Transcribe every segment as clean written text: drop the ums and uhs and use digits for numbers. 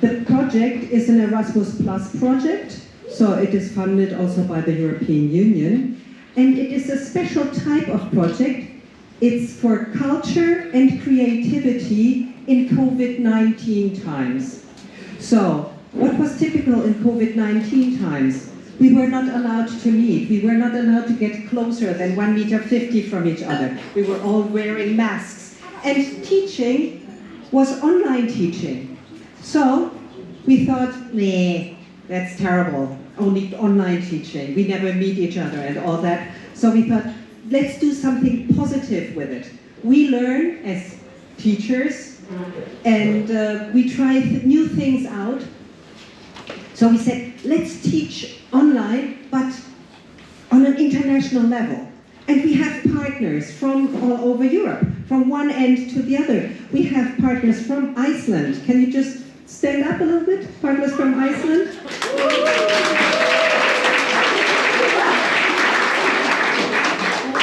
The project is an Erasmus Plus project, so it is funded also by the European Union, and it is a special type of project. It's for culture and creativity in COVID-19 times. So, what was typical in COVID-19 times? We were not allowed to meet. We were not allowed to get closer than 1.50 meters from each other. We were all wearing masks. And teaching was online teaching. So we thought, nah, that's terrible. Only online teaching. We never meet each other and all that. So we thought, let's do something positive with it. We learn as teachers, and we try new things out. So we said, let's teach online, but on an international level. And we have partners from all over Europe, from one end to the other. We have partners from Iceland. Can you just stand up a little bit? Partners from Iceland.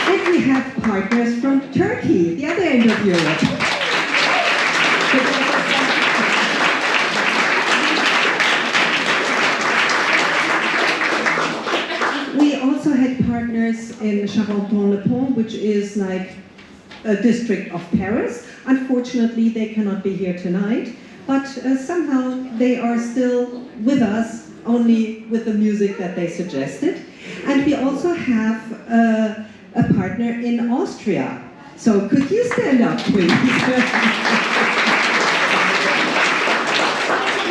And we have partners from Turkey, the other end of Europe. We also had partners in Charenton-le-Pont, which is like a district of Paris. Unfortunately, they cannot be here tonight, but somehow they are still with us, only with the music that they suggested. And we also have a partner in Austria. So could you stand up, please?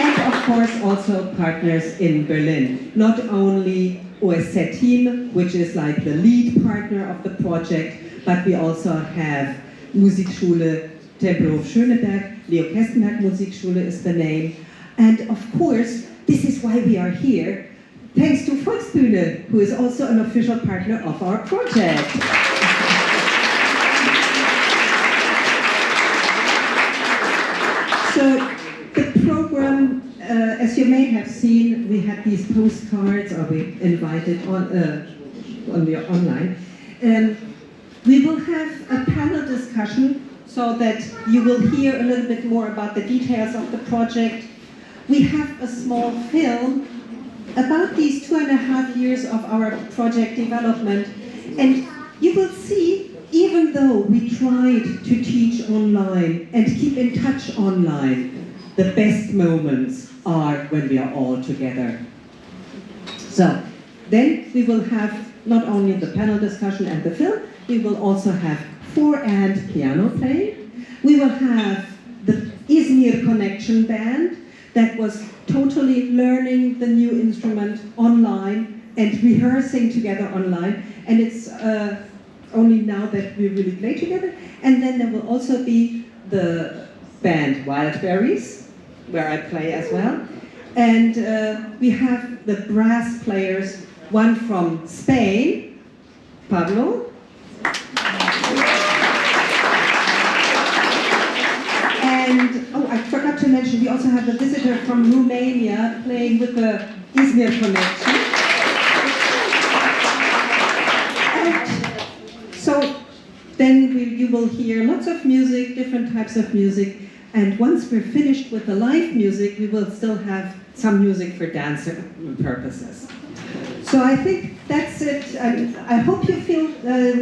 And of course also partners in Berlin. Not only OSZ team, which is like the lead partner of the project, but we also have Musikschule Tempelhof Schöneberg, Leo Kestenberg Musikschule is the name. And of course, this is why we are here, thanks to Volksbühne, who is also an official partner of our project. So the program, as you may have seen, we had these postcards, or we invited on the online. We will have a panel discussion so that you will hear a little bit more about the details of the project. We have a small film about these 2.5 years of our project development, and you will see, even though we tried to teach online and keep in touch online, the best moments are when we are all together. So, then we will have not only the panel discussion and the film, we will also have 4-and piano playing. We will have the Izmir Connection Band that was totally learning the new instrument online and rehearsing together online. And it's only now that we really play together. And then there will also be the band Wildberries, where I play as well. And we have the brass players, one from Spain, Pablo. And, oh, I forgot to mention, we also have a visitor from Romania playing with the Izmir Connection. And so then you will hear lots of music, different types of music. And once we're finished with the live music, we will still have some music for dance purposes. So I think that's it. I hope you feel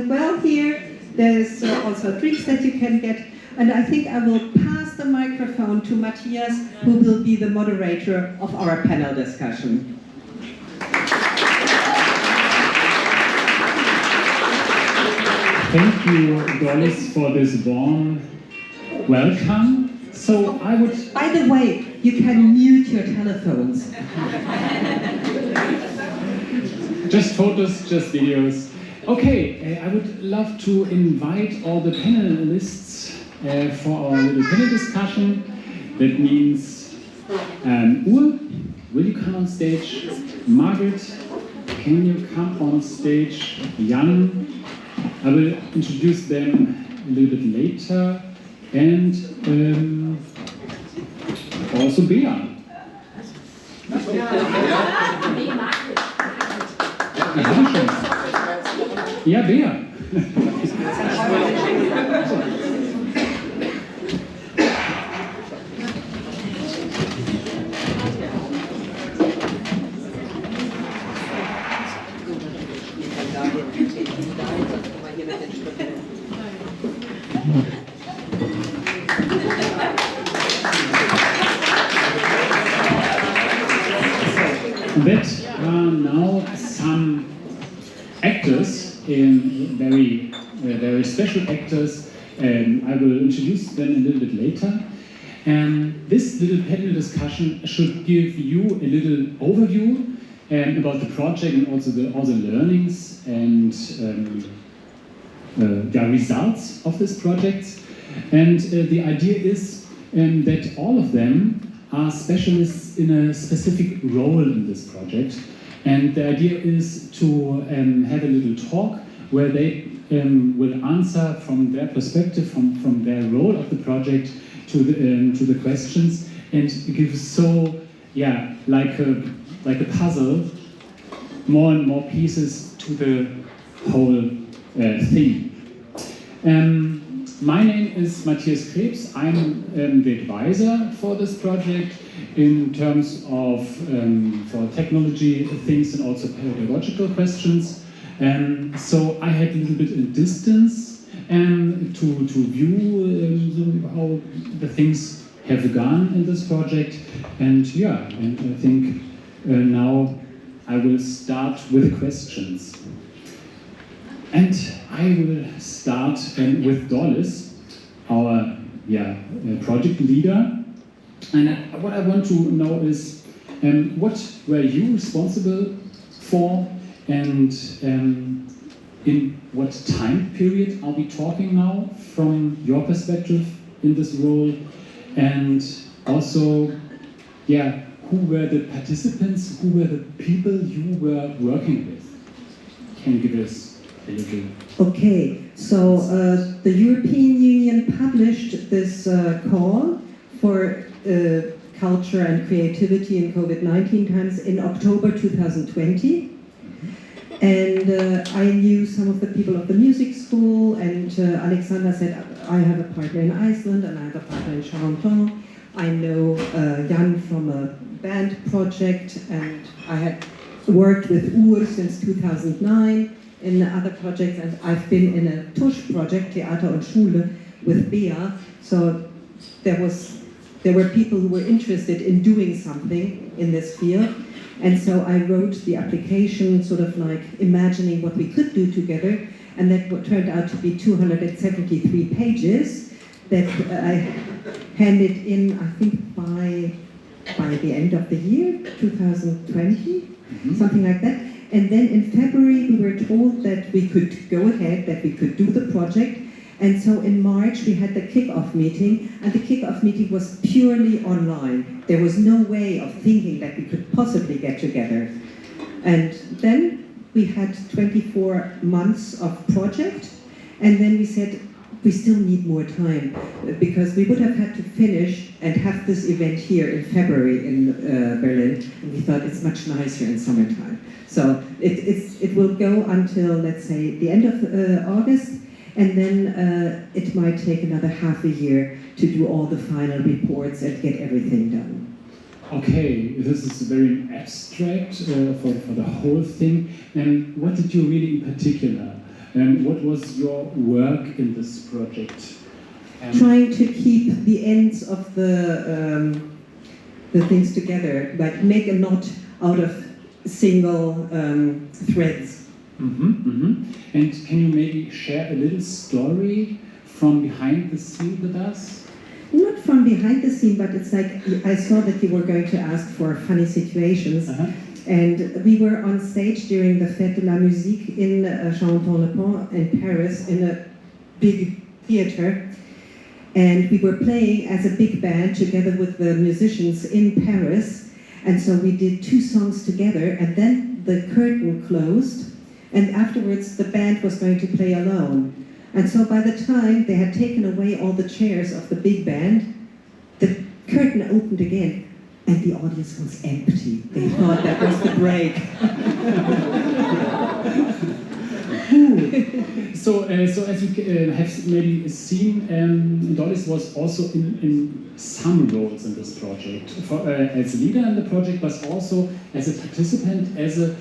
well here. There's also drinks that you can get. And I think I will pass the microphone to Matthias, who will be the moderator of our panel discussion. Thank you, Doris, for this warm welcome. So I would... By the way, you can mute your telephones. Just photos, just videos. Okay, I would love to invite all the panelists for our little panel discussion. That means Ur, will you come on stage? Margaret, can you come on stage? Jan, I will introduce them a little bit later. And also Bea. Ja, Bea. That are now some actors, very special actors. I will introduce them a little bit later. This little panel discussion should give you a little overview about the project and also all the learnings and the results of this project. And the idea is that all of them are specialists in a specific role in this project. And the idea is to have a little talk where they will answer from their perspective, from their role of the project to the questions, and give like a puzzle, more and more pieces to the whole thing. My name is Matthias Krebs. I'm the advisor for this project in terms of for technology things and also pedagogical questions. So I had a little bit of distance to view how the things have gone in this project. And I think now I will start with questions. And I will start with Doris, our project leader. And what I want to know is what were you responsible for, and in what time period are we talking now from your perspective in this role? And also, who were the participants, who were the people you were working with? Can you give us a little? Okay, so the European Union published this call for culture and creativity in COVID-19 times in October 2020. And I knew some of the people of the music school, and Alexander said, I have a partner in Iceland and I have a partner in Charenton. I know Jan from a band project, and I had worked with Ur since 2009 in other projects, and I've been in a Tusch project, Theater und Schule, with Bea. So there were people who were interested in doing something in this field. And so I wrote the application, sort of like imagining what we could do together, and that turned out to be 273 pages that I handed in, I think, by the end of the year, 2020, something like that. And then in February, we were told that we could go ahead, that we could do the project. And so in March, we had the kick-off meeting, and the kick-off meeting was purely online. There was no way of thinking that we could possibly get together. And then we had 24 months of project, and then we said, we still need more time, because we would have had to finish and have this event here in February in Berlin, and we thought it's much nicer in summertime. So it will go until, let's say, the end of August, and then it might take another half a year to do all the final reports and get everything done. Okay, this is very abstract for the whole thing. And what did you really in particular? What was your work in this project? Trying to keep the ends of the things together, like make a knot out of single threads. And can you maybe share a little story from behind the scene with us? Not from behind the scene, but it's like, I saw that you were going to ask for funny situations. And we were on stage during the Fête de la Musique in Charenton-le-Pont in Paris, in a big theater. And we were playing as a big band together with the musicians in Paris. And so we did 2 songs together, and then the curtain closed. And afterwards, the band was going to play alone. And so by the time they had taken away all the chairs of the big band, the curtain opened again, and the audience was empty. They thought that was the break. So as you have maybe seen, Doris was also in some roles in this project, as a leader in the project, but also as a participant, as a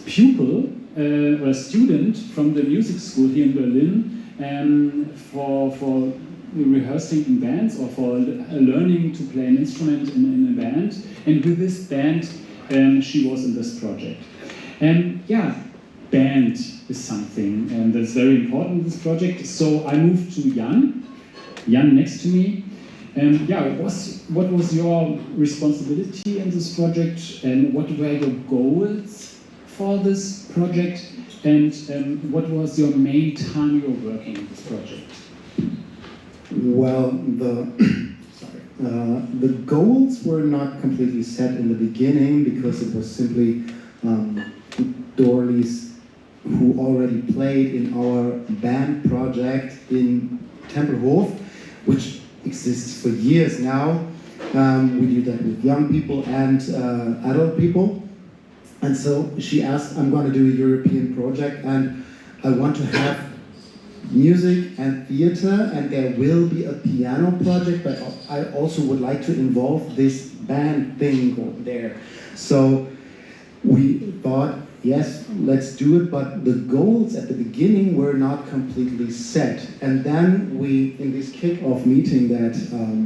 pupil or a student from the music school here in Berlin, for rehearsing in bands or for learning to play an instrument in a band. And with this band, she was in this project. And yeah, band is something that's very important in this project. So I moved to Jan next to me. Yeah, what was your responsibility in this project, and what were your goals for this project, and what was your main time you were working on this project? Well, the goals were not completely set in the beginning because it was simply Dorlies who already played in our band project in Tempelhof, which exists for years now. We do that with young people and adult people. And so she asked, I'm going to do a European project and I want to have music and theater, and there will be a piano project, but I also would like to involve this band thing there. So we thought, yes, let's do it, but the goals at the beginning were not completely set. And then we, in this kick-off meeting that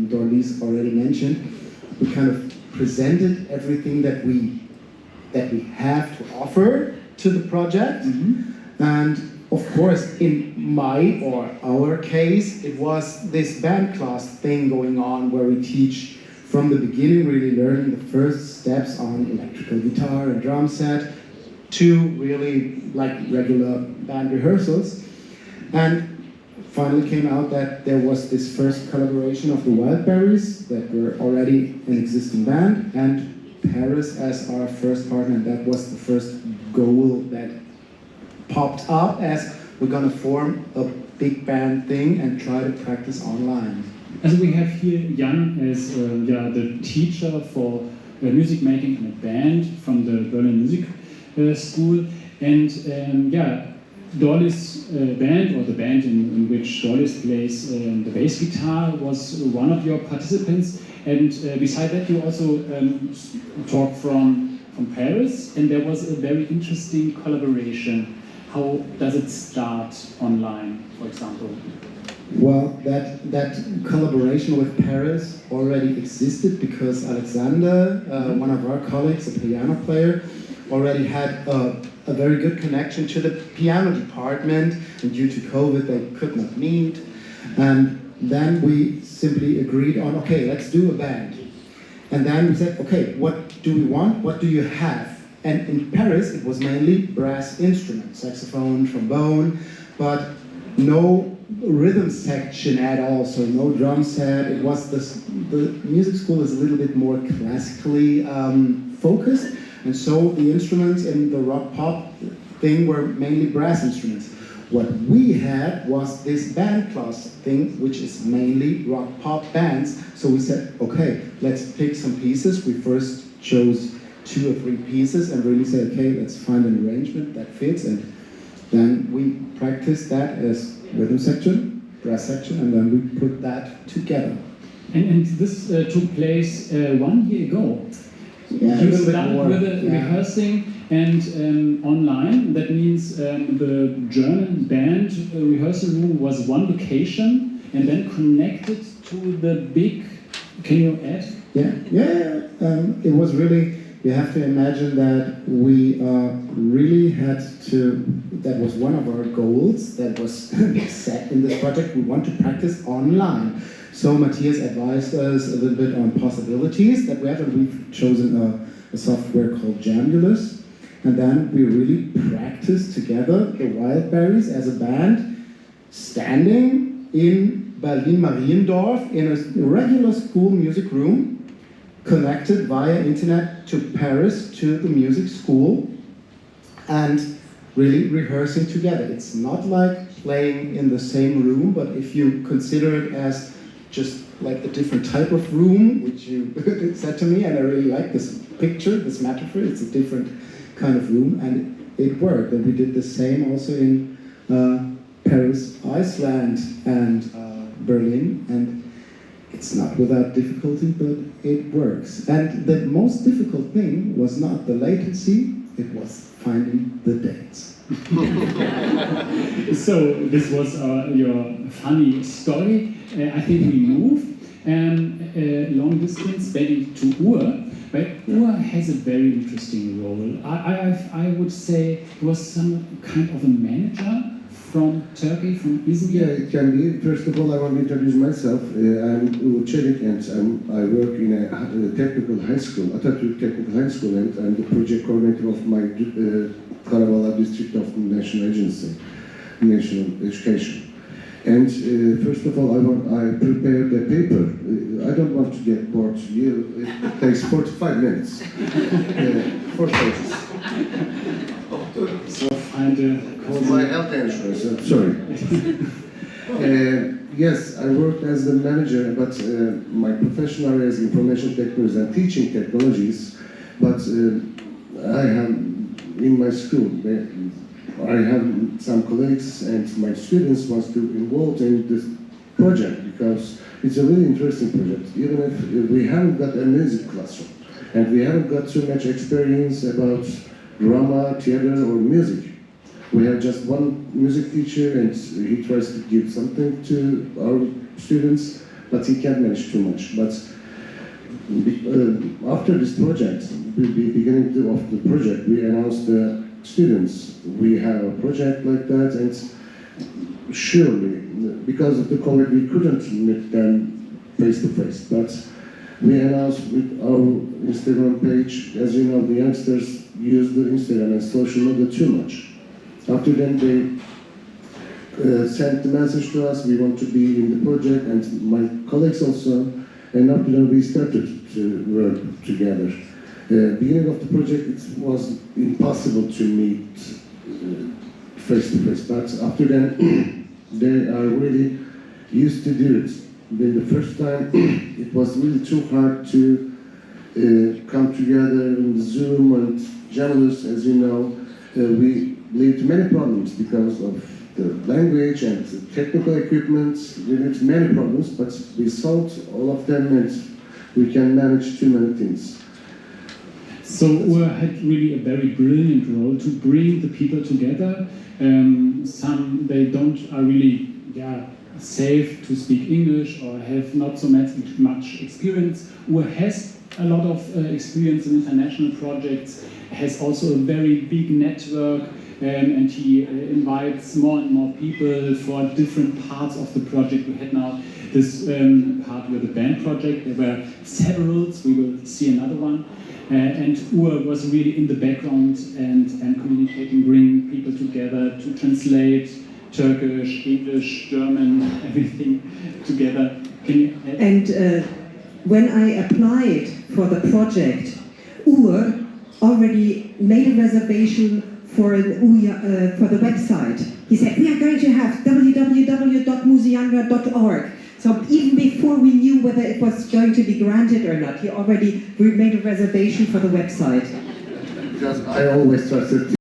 Dorlies already mentioned, we kind of presented everything that we have to offer to the project. Mm-hmm. And of course, in my or our case, it was this band class thing going on where we teach from the beginning, really learning the first steps on electrical guitar and drum set, to really like regular band rehearsals. And finally came out that there was this first collaboration of the Wildberries that were already an existing band, and Paris as our first partner, and that was the first goal that popped up as we're gonna form a big band thing and try to practice online. As we have here Jan as the teacher for music making in a band from the Berlin Music School, and Dorlies band, or the band in which Dorlies plays the bass guitar, was one of your participants. And beside that, you also talk from Paris, and there was a very interesting collaboration. How does it start online, for example? Well, that collaboration with Paris already existed because Alexander, one of our colleagues, a piano player, already had a very good connection to the piano department, and due to COVID they could not meet. And then we simply agreed on, okay, let's do a band. And then we said, okay, what do we want? What do you have? And in Paris it was mainly brass instruments, saxophone, trombone, but no rhythm section at all, so no drum set. It was the music school is a little bit more classically focused, and so the instruments in the rock pop thing were mainly brass instruments. What we had was this band class thing, which is mainly rock pop bands. So we said, okay, let's pick some pieces. We first chose 2 or 3 pieces and really said, okay, let's find an arrangement that fits, and then we practiced that as rhythm section, brass section, and then we put that together. And this took place 1 year ago. Yeah, you started with the rehearsing and online. That means the German band rehearsal room was one location and then connected to the big. Can you add? It was really. You have to imagine that we really had to. That was one of our goals that was set in this project. We want to practice online. So Matthias advised us a little bit on possibilities that we have, and we've chosen a software called Jamulus. And then we really practiced together the Wildberries as a band, standing in Berlin-Mariendorf in a regular school music room, connected via internet to Paris, to the music school, and really rehearsing together. It's not like playing in the same room, but if you consider it as just like a different type of room, which you said to me, and I really like this picture, this metaphor, it's a different kind of room, and it worked. And we did the same also in Paris, Iceland, and Berlin, and it's not without difficulty, but it works. And the most difficult thing was not the latency, it was finding the dates. So this was your funny story. I think we move. long distance, maybe to Ur, but Ur has a very interesting role. I would say he was some kind of a manager from Turkey, from Izmir. Yeah, it can be. First of all, I want to introduce myself. I'm Uğur Çelik, and I work in a technical high school, Atatürk Technical High School, and I'm the project coordinator of my Karavala district of the National Agency, National Education. And first of all, I prepared a paper. I don't want to get bored. It takes 45 minutes. 4 pages. So find my health insurance. Sorry. Yes, I worked as the manager, but my professional area is information technologies and teaching technologies. But I have in my school, I have some colleagues and my students want to involved in this project because it's a really interesting project. Even if we haven't got a music classroom and we haven't got too much experience about drama, theater, or music. We have just one music teacher and he tries to give something to our students, but he can't manage too much. But after this project, the beginning of the project, we announced the students, we have a project like that, and surely, because of the COVID, we couldn't meet them face to face, but we announced with our Instagram page. As you know, the youngsters use the Instagram and social media too much. After then, they sent the message to us, we want to be in the project, and my colleagues also, and after then we started to work together. Beginning of the project, it was impossible to meet face to face, but after then, they are really used to do it. Then the first time, it was really too hard to come together in Zoom and Jamulus, as you know. We lived many problems because of the language and the technical equipment. We lived many problems, but we solved all of them and we can manage too many things. So Ur had really a very brilliant role to bring the people together. Some they are really safe to speak English or have not so much experience. Ur has a lot of experience in international projects, has also a very big network, and he invites more and more people for different parts of the project. We had now this part with the band project. There were several, we will see another one. And Ur was really in the background and communicating, bringing people together to translate Turkish, English, German, everything together. Can you add? And when I applied for the project, Ur already made a reservation for the website. He said, we are going to have www.musiandra.org. So even before we knew whether it was going to be granted or not, he already made a reservation for the website. Because I always trusted